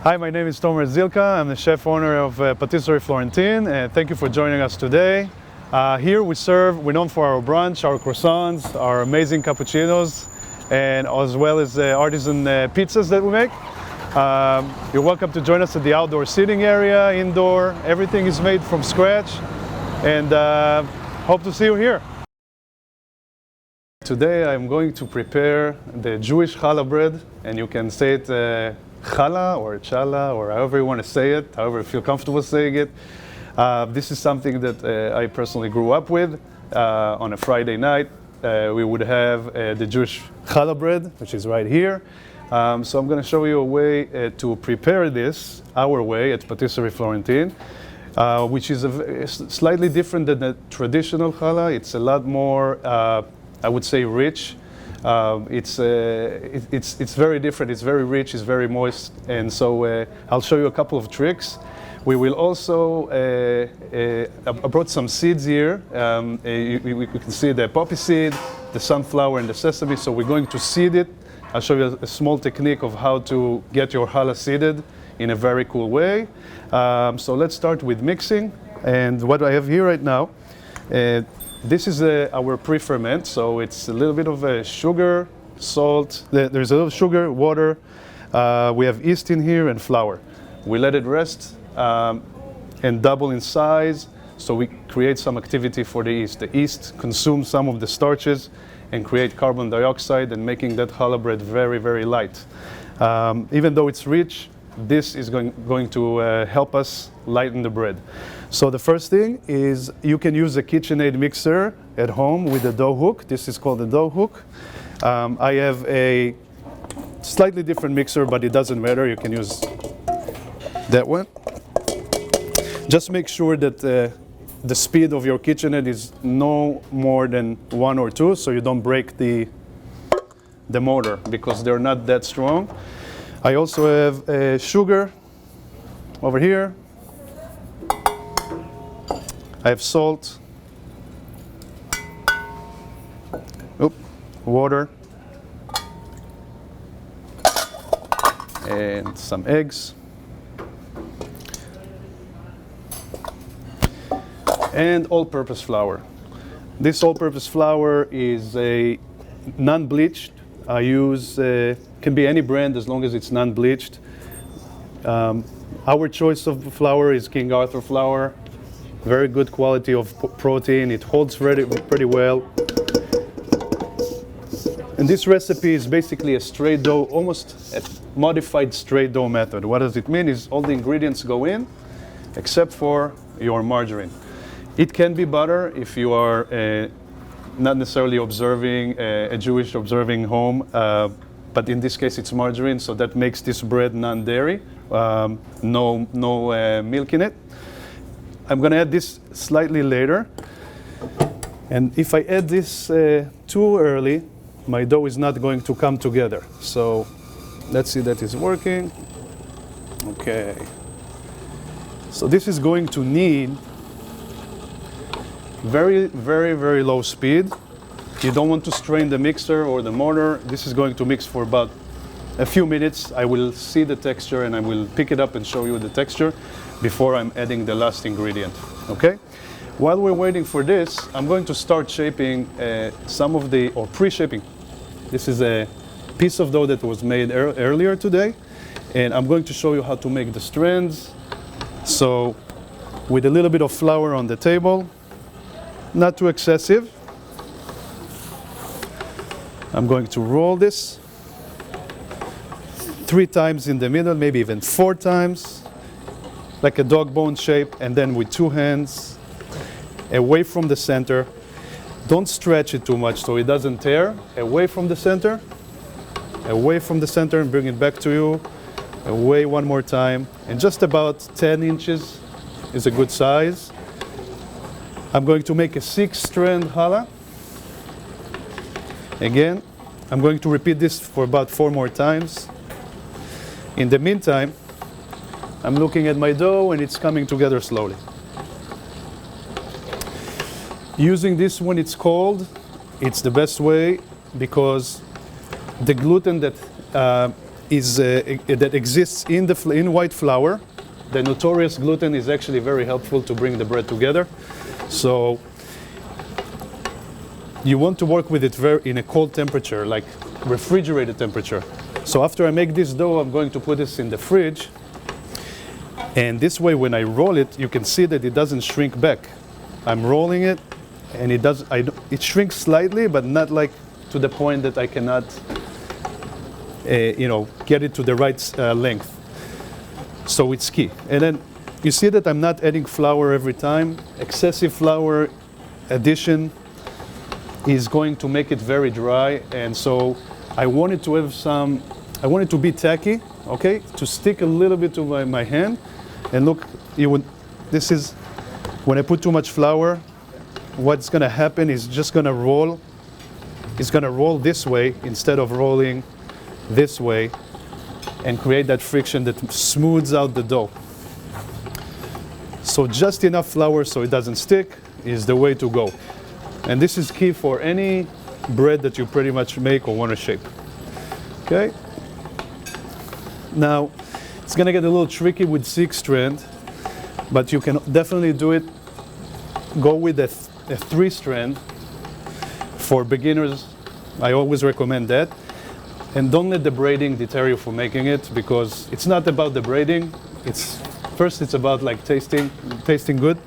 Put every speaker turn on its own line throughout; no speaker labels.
Hi, my name is Tomer Zilka. I'm the chef owner of Patisserie Florentine, and thank you for joining us today. Here we're known for our brunch, our croissants, our amazing cappuccinos, and as well as artisan pizzas that we make. You're welcome to join us at the outdoor seating area, indoor. Everything is made from scratch, and hope to see you here. Today I'm going to prepare the Jewish challah bread, and you can say it Chala or Chala or however you want to say it, however you feel comfortable saying it. This is something that I personally grew up with. On a Friday night, we would have the Jewish challah bread, which is right here. So I'm going to show you a way to prepare this, our way at Patisserie Florentine, which is slightly different than the traditional challah. It's a lot more, I would say, rich. It's very different. It's very rich. It's very moist, and so I'll show you a couple of tricks. We will also I brought some seeds here. We can see the poppy seed, the sunflower, and the sesame. So we're going to seed it. I'll show you a small technique of how to get your challah seeded in a very cool way. So let's start with mixing. And what I have here right now. This is our pre-ferment, so it's a little bit of sugar, salt, there's a little sugar, water, we have yeast in here and flour. We let it rest and double in size, so we create some activity for the yeast. The yeast consumes some of the starches and create carbon dioxide and making that challah bread very, very light. Even though it's rich, this is going to help us lighten the bread. So the first thing is you can use a KitchenAid mixer at home with a dough hook. This is called a dough hook. I have a slightly different mixer, but it doesn't matter. You can use that one. Just make sure that the speed of your KitchenAid is no more than 1 or 2, so you don't break the motor, because they're not that strong. I also have sugar over here. I have salt, water, and some eggs, and all-purpose flour. This all-purpose flour is a non-bleached. I use, can be any brand as long as it's non-bleached. Our choice of flour is King Arthur flour. Very good quality of protein. It holds pretty well. And this recipe is basically a straight dough, almost a modified straight dough method. What does it mean? Is all the ingredients go in, except for your margarine. It can be butter if you are not necessarily observing a Jewish observing home, but in this case it's margarine, so that makes this bread non-dairy, no milk in it. I'm going to add this slightly later, and if I add this too early, my dough is not going to come together. So let's see that is working. Okay. So this is going to need very, very, very low speed. You don't want to strain the mixer or the mortar. This is going to mix for about a few minutes. I will see the texture and I will pick it up and show you the texture before I'm adding the last ingredient. Okay? While we're waiting for this, I'm going to start shaping or pre-shaping. This is a piece of dough that was made earlier today, and I'm going to show you how to make the strands. So with a little bit of flour on the table, not too excessive. I'm going to roll this 3 times in the middle, maybe even 4 times, like a dog bone shape, and then with 2 hands away from the center. Don't stretch it too much so it doesn't tear. Away from the center, and bring it back to you. Away one more time, and just about 10 inches is a good size. I'm going to make a 6-strand challah. Again, I'm going to repeat this for about 4 more times. In the meantime, I'm looking at my dough and it's coming together slowly. Using this when it's cold, it's the best way, because the gluten that that exists in white flour. The notorious gluten is actually very helpful to bring the bread together. So you want to work with it in a cold temperature, like refrigerated temperature. So after I make this dough, I'm going to put this in the fridge. And this way, when I roll it, you can see that it doesn't shrink back. I'm rolling it, and it shrinks slightly, but not like to the point that I cannot, get it to the right length. So it's key. And then you see that I'm not adding flour every time. Excessive flour addition is going to make it very dry, and so I want it to be tacky, okay, to stick a little bit to my hand. And look, this is, when I put too much flour, what's gonna happen is just gonna roll. It's gonna roll this way instead of rolling this way, and create that friction that smooths out the dough. So just enough flour so it doesn't stick is the way to go. And this is key for any bread that you pretty much make or want to shape. Okay? Now, it's going to get a little tricky with 6-strand, but you can definitely do it. Go with a 3-strand. For beginners, I always recommend that. And don't let the braiding deter you from making it, because it's not about the braiding. First it's about like tasting good.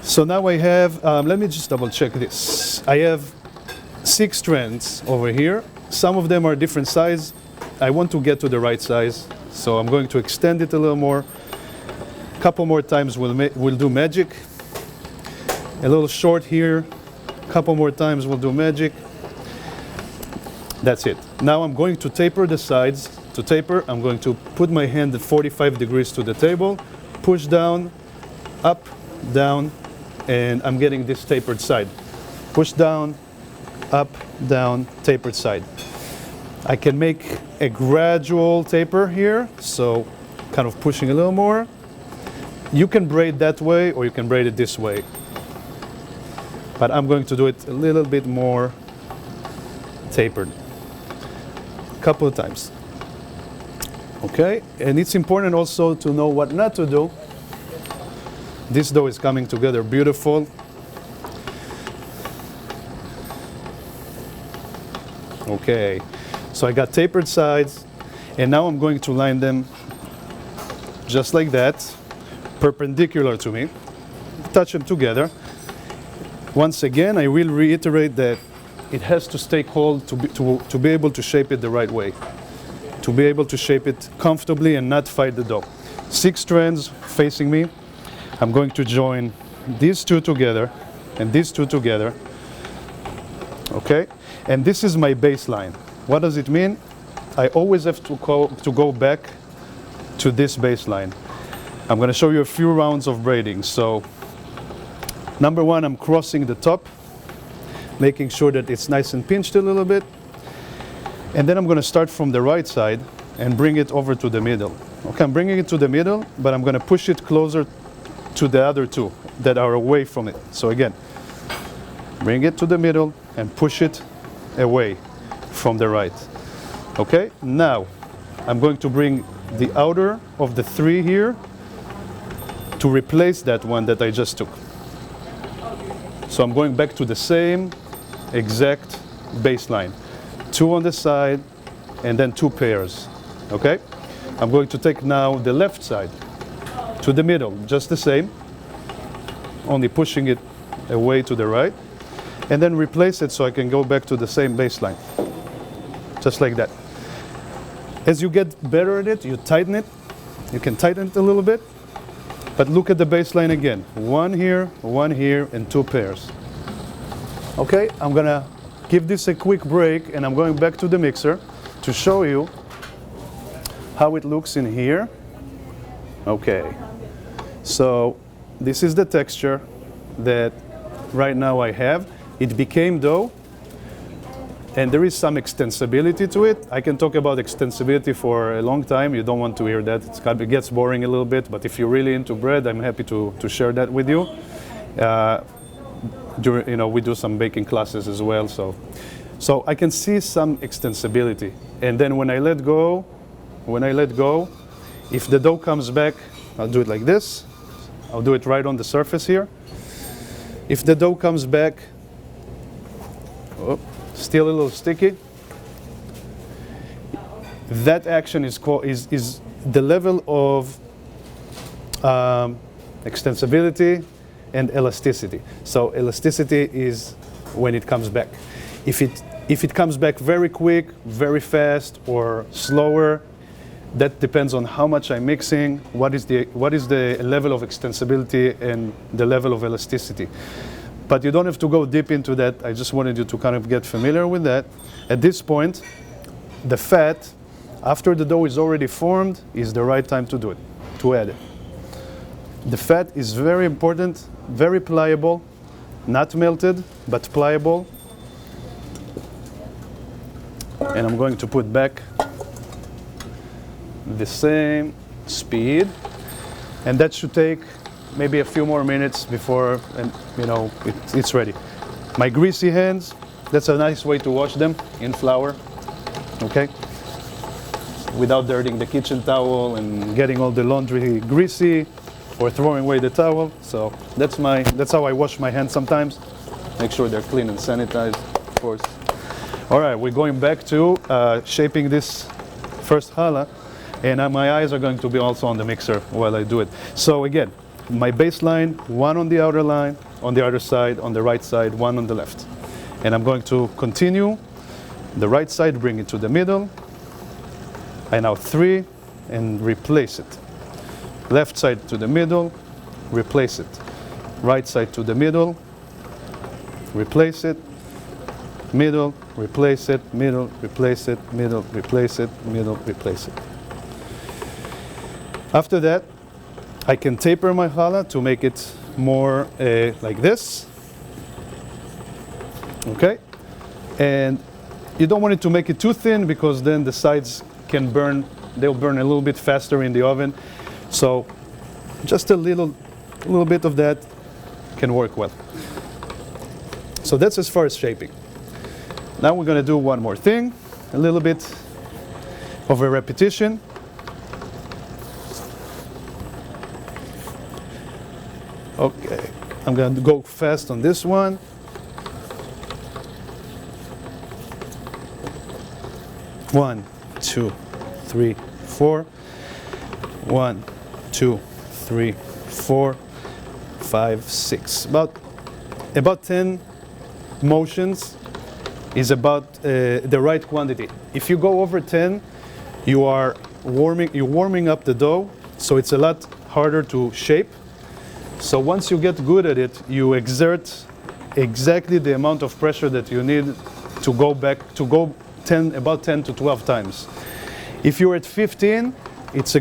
So now I have, let me just double check this. I have 6 strands over here. Some of them are different size. I want to get to the right size, so I'm going to extend it a little more. A couple more times we'll do magic. A little short here. A couple more times we'll do magic. That's it. Now I'm going to taper the sides. To taper, I'm going to put my hand at 45 degrees to the table, push down, up, down, and I'm getting this tapered side. Push down, up, down, tapered side. I can make a gradual taper here, so kind of pushing a little more. You can braid that way, or you can braid it this way. But I'm going to do it a little bit more tapered. A couple of times. Okay, and it's important also to know what not to do. This dough is coming together beautiful. Okay, so I got tapered sides, and now I'm going to line them just like that, perpendicular to me. Touch them together. Once again, I will reiterate that it has to stay cold to be able to shape it the right way, to be able to shape it comfortably and not fight the dough. 6 strands facing me. I'm going to join these 2 together and these 2 together. Okay, and this is my baseline. What does it mean? I always have to go back to this baseline. I'm going to show you a few rounds of braiding. So number 1, I'm crossing the top, making sure that it's nice and pinched a little bit. And then I'm going to start from the right side and bring it over to the middle. Okay, I'm bringing it to the middle, but I'm going to push it closer to the other 2 that are away from it. So again, bring it to the middle and push it away from the right. Okay, now I'm going to bring the outer of the 3 here to replace that one that I just took. So I'm going back to the same exact baseline. 2 on the side, and then 2 pairs, okay? I'm going to take now the left side to the middle, just the same, only pushing it away to the right, and then replace it so I can go back to the same baseline, just like that. As you get better at it, you tighten it. You can tighten it a little bit, but look at the baseline again. 1 here, and 2 pairs. Okay, I'm gonna give this a quick break, and I'm going back to the mixer to show you how it looks in here. Okay, so this is the texture that right now I have. It became dough, and there is some extensibility to it. I can talk about extensibility for a long time. You don't want to hear that. It gets boring a little bit, but if you're really into bread, I'm happy to share that with you. We do some baking classes as well. So So I can see some extensibility. And then when I let go, if the dough comes back, I'll do it like this. I'll do it right on the surface here. If the dough comes back, still a little sticky, that action is the level of extensibility and elasticity. So elasticity is when it comes back. If it comes back very quick, very fast, or slower, that depends on how much I'm mixing, what is the level of extensibility and the level of elasticity. But you don't have to go deep into that. I just wanted you to kind of get familiar with that. At this point, the fat, after the dough is already formed, is the right time to do it, to add it. The fat is very important, very pliable, not melted, but pliable. And I'm going to put back the same speed, and that should take maybe a few more minutes before, and it's ready. My greasy hands, that's a nice way to wash them in flour, okay? Without dirtying the kitchen towel and getting all the laundry greasy or throwing away the towel. So that's how I wash my hands sometimes. Make sure they're clean and sanitized, of course. All right, we're going back to shaping this first challah, and my eyes are going to be also on the mixer while I do it. So again, my baseline, one on the outer line, on the other side, on the right side, one on the left. And I'm going to continue the right side, bring it to the middle. I now 3 and replace it. Left side to the middle, replace it. Right side to the middle, replace it. Middle, replace it, middle, replace it, middle, replace it, middle, replace it. After that, I can taper my challah to make it more like this. Okay? And you don't want it to make it too thin because then the sides can burn, they'll burn a little bit faster in the oven. So just a little bit of that can work well. So that's as far as shaping. Now we're going to do one more thing, a little bit of a repetition. Okay, I'm going to go fast on this one. One, 2, 3, 4. 1, 2, 3, 4, 5, 6. About 10 motions is about the right quantity. If you go over 10, you're warming up the dough, so it's a lot harder to shape. So once you get good at it, you exert exactly the amount of pressure that you need to go about 10 to 12 times. If you're at 15, it's a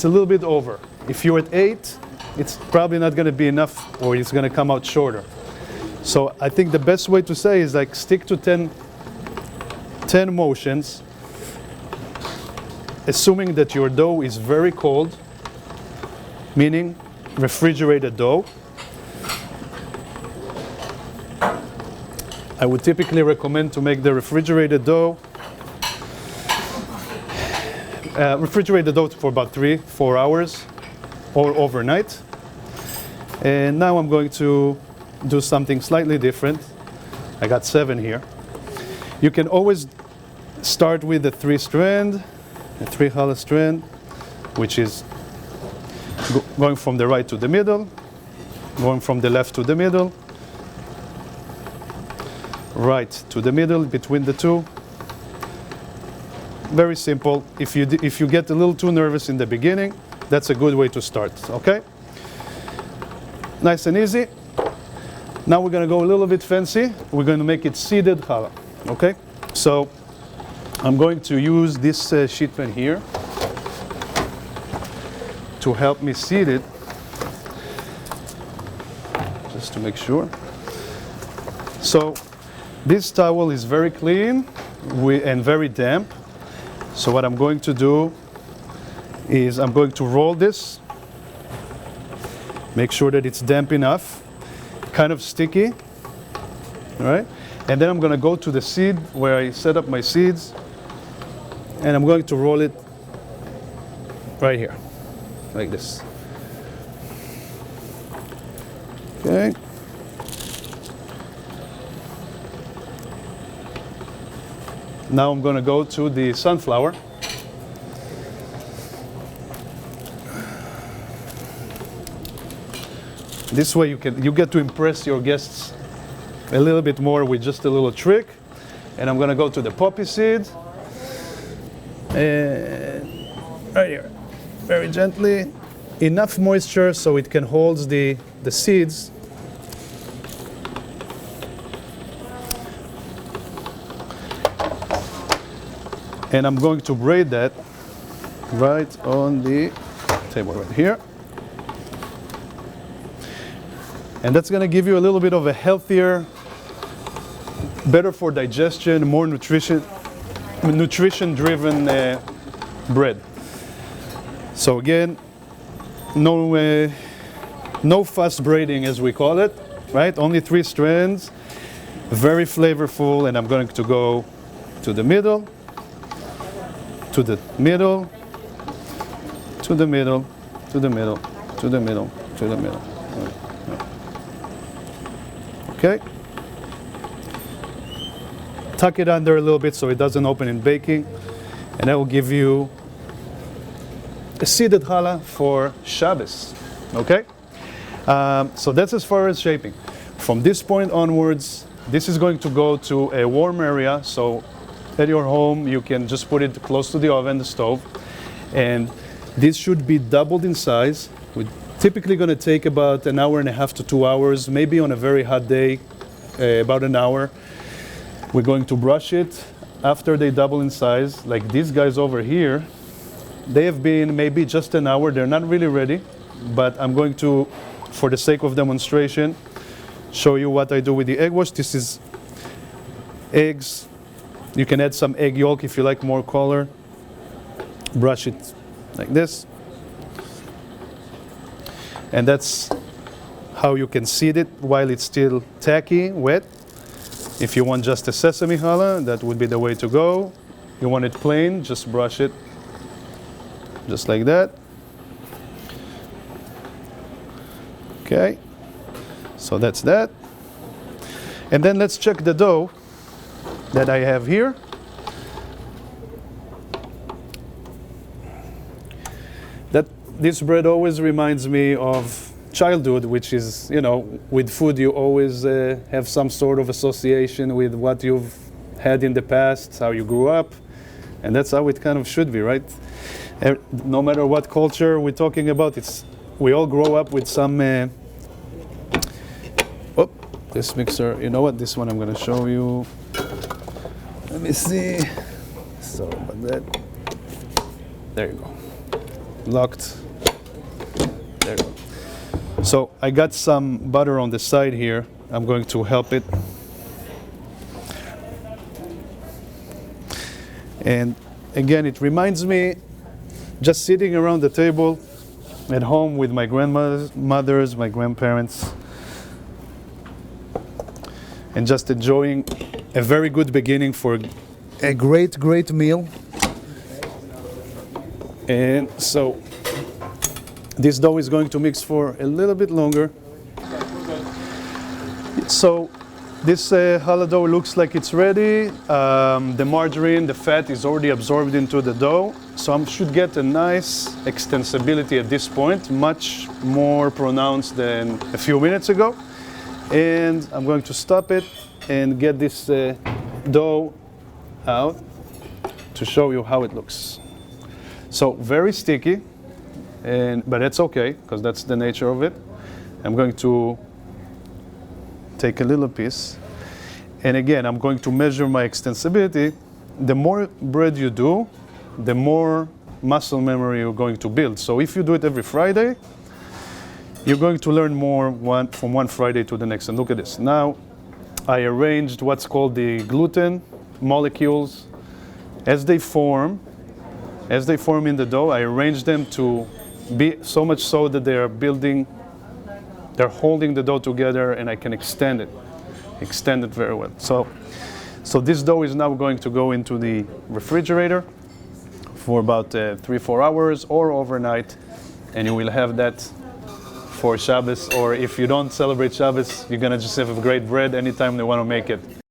little bit over. If you're at 8, it's probably not going to be enough, or it's going to come out shorter. So I think the best way to say is like stick to 10 motions, assuming that your dough is very cold, meaning refrigerated dough. I would typically recommend to make the refrigerated dough for about 3-4 hours or overnight. And now I'm going to do something slightly different. I got 7 here. You can always start with a 3-strand, a 3-challah strand, which is going from the right to the middle, going from the left to the middle, right to the middle, between the two. Very simple. If you get a little too nervous in the beginning, that's a good way to start, okay? Nice and easy. Now we're going to go a little bit fancy. We're going to make it seeded challah, okay? So I'm going to use this sheet pan here to help me seed it, just to make sure. So this towel is very clean and very damp. So what I'm going to do is I'm going to roll this, make sure that it's damp enough, kind of sticky, all right? And then I'm going to go to the seed where I set up my seeds, and I'm going to roll it right here, like this. Okay. Now I'm going to go to the sunflower. This way you get to impress your guests a little bit more with just a little trick. And I'm going to go to the poppy seed. And right here, very gently. Enough moisture so it can hold the seeds. And I'm going to braid that right on the table right here. And that's going to give you a little bit of a healthier, better for digestion, more nutrition-driven bread. So again, no fuss braiding as we call it, right? Only 3 strands, very flavorful, and I'm going to go to the middle, to the middle, to the middle, to the middle, to the middle, to the middle. Okay. Tuck it under a little bit so it doesn't open in baking, and that will give you a seeded challah for Shabbos. Okay. So that's as far as shaping. From this point onwards, this is going to go to a warm area. So at your home, you can just put it close to the oven, the stove, and this should be doubled in size. We're typically going to take about an hour and a half to 2 hours, maybe on a very hot day, about an hour. We're going to brush it after they double in size, like these guys over here. They have been maybe just an hour. They're not really ready, but I'm going to, for the sake of demonstration, show you what I do with the egg wash. This is eggs. You can add some egg yolk if you like more color. Brush it like this. And that's how you can seed it while it's still tacky, wet. If you want just a sesame challah, that would be the way to go. You want it plain, just brush it just like that. Okay, so that's that. And then let's check the dough that I have here. This bread always reminds me of childhood, which is, you know, with food you always have some sort of association with what you've had in the past, how you grew up, and that's how it kind of should be, right? No matter what culture we're talking about, we all grow up with some. This mixer, you know what? This one I'm going to show you. Let me see. Sorry about that. There you go. Locked. There you go. So I got some butter on the side here. I'm going to help it. And again, it reminds me just sitting around the table at home with my grandmothers, my grandparents, and just enjoying a very good beginning for a great, great meal. And so this dough is going to mix for a little bit longer. So this challah dough looks like it's ready. The margarine, the fat is already absorbed into the dough. So I should get a nice extensibility at this point, much more pronounced than a few minutes ago. And I'm going to stop it and get this dough out to show you how it looks. So very sticky, but it's okay because that's the nature of it. I'm going to take a little piece, and again I'm going to measure my extensibility. The more bread you do, the more muscle memory you're going to build. So if you do it every Friday, you're going to learn more from one Friday to the next. And look at this. Now I arranged what's called the gluten molecules as they form in the dough. I arranged them to be so much so that they're holding the dough together, and I can extend it. extend it very well. So this dough is now going to go into the refrigerator for about 3-4 hours or overnight, and you will have that for Shabbos, or if you don't celebrate Shabbos, you're gonna just have a great bread anytime they want to make it.